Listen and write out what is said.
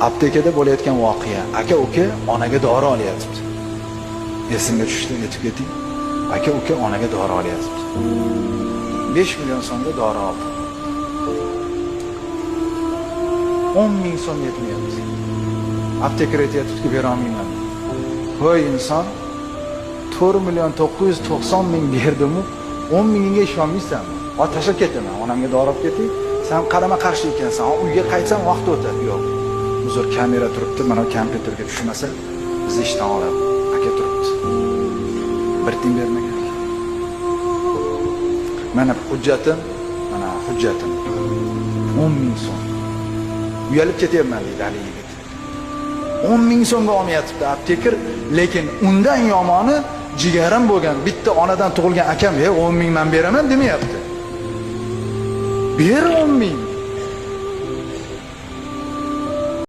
aptekada bo'layotgan voqea. Aka-uka onaga dori olyapti. Esimga tushdi, yetib keting. Aka-uka onaga dori olyapti. 5 million so'mga dori oldi. 10 ming so'm yetmayapti. Apteka aytayapti-ku, bera olmayman. Voy inson, 4 million 990 ming berdim-u, 10 mingga ishonmaysanmi? Va tashlab ketaman, onamga dori olib keting. Sen qarama qarshi ekansan. Uyga qaytsam vaqt o'tadi. Yo'q. Uzr, kamera turibdi, mana kompyuterga tushmasa, biz ishdan oladi. Aka turibdi. Bir tiyin bermagan. Mana hujjatim, mana hujjatim. 10 ming so'm. Uyalib ketyapman deydi hali yigit. 10 ming so'mga olmayapti aptekir, lekin undan yomoni jigarim bo'lgan bitta onadan tug'ilgan akam, 10 ming men beraman demayapti. Ber 10 ming.